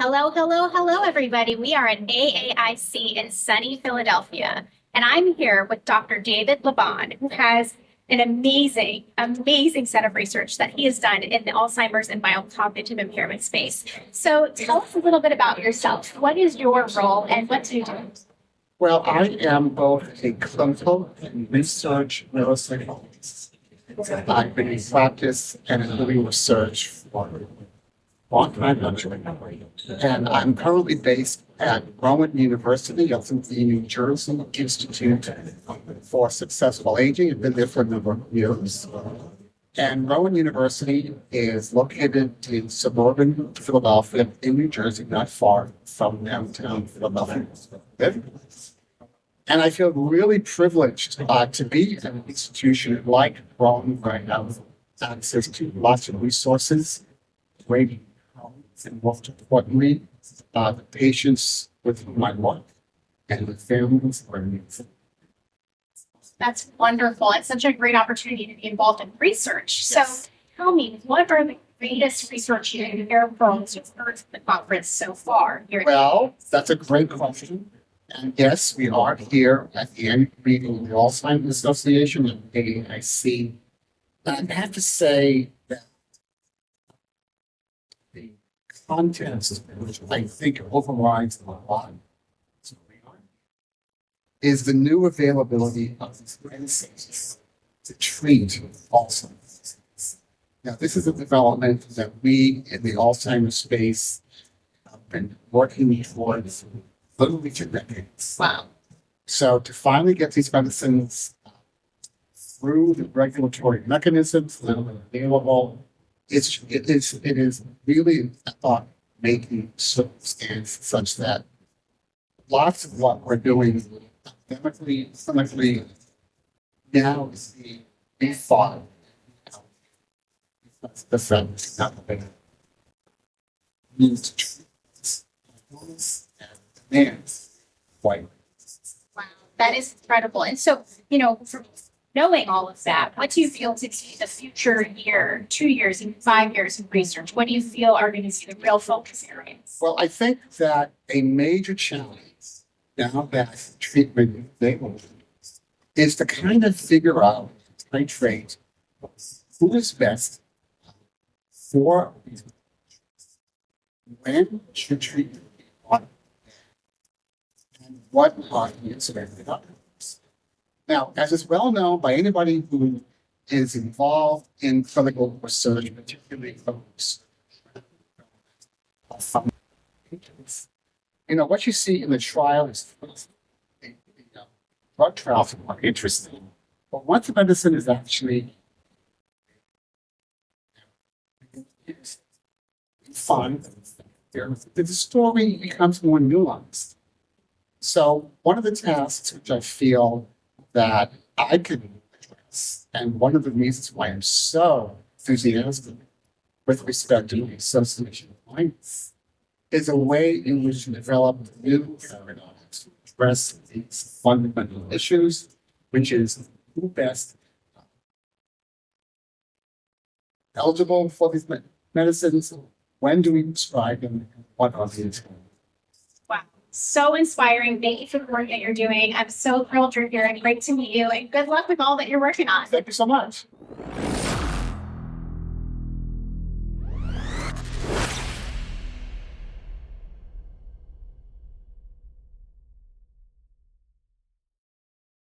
Hello, hello, hello, everybody. We are at AAIC in sunny Philadelphia, and I'm here with Dr. David Libon, who has an amazing set of research that he has done in the Alzheimer's and biocognitive impairment space. So tell us a little bit about yourself. What is your role and what do you do? Well, I am both a clinical and research neuropsychologist. I've been in practice and in doing research for a long time, actually. And I'm currently based at Rowan University of the New Jersey Institute for Successful Aging. I've been there for a number of years. And Rowan University is located in suburban Philadelphia in New Jersey, not far from downtown Philadelphia. And I feel really privileged to be at an institution like Rowan, where I have access to lots of resources, great colleagues, and most importantly, the patients with whom I work and the families who are amazing. That's wonderful. It's such a great opportunity to be involved in research. Yes. So tell me, what are the greatest research you you've heard from the conference so far? Well, that's a great question. And yes, we are here at the annual meeting of the Alzheimer's Association of AAIC. And I have to say that the context, which I think overrides a lot, is the new availability of these medicines to treat Alzheimer's. Now, this is a development that we in the Alzheimer's space have been working towards literally for decades. Wow. So to finally get these medicines through the regulatory mechanisms that are available, it is really making circumstance such that lots of what we're doing academically, clinically, now is being thought of. That's the sense not the big means to treat this and demands quite. Wow, that is incredible. And so, from knowing all of that, what do you feel to be the future year, 2 years, and 5 years of research? What do you feel are going to be the real focus areas? Well, I think that a major challenge now that treatment is available is to kind of figure out, titrate who is best for these patients. When should treatment be on, and what are the expected outcomes? Now, as is well known by anybody who is involved in clinical research, particularly clinical research, what you see in the trial is drug trials are more interesting. But once the medicine is actually fun, the story becomes more nuanced. So one of the tasks which I feel that I can address, and one of the reasons why I'm so enthusiastic with respect to the association of minds, is a way in which to develop new paradigms to address these fundamental issues, which is who best eligible for these medicines, when do we prescribe them, and what are the. Wow, so inspiring. Thank you for the work that you're doing. I'm so thrilled you're here and great to meet you. And good luck with all that you're working on. Thank you so much.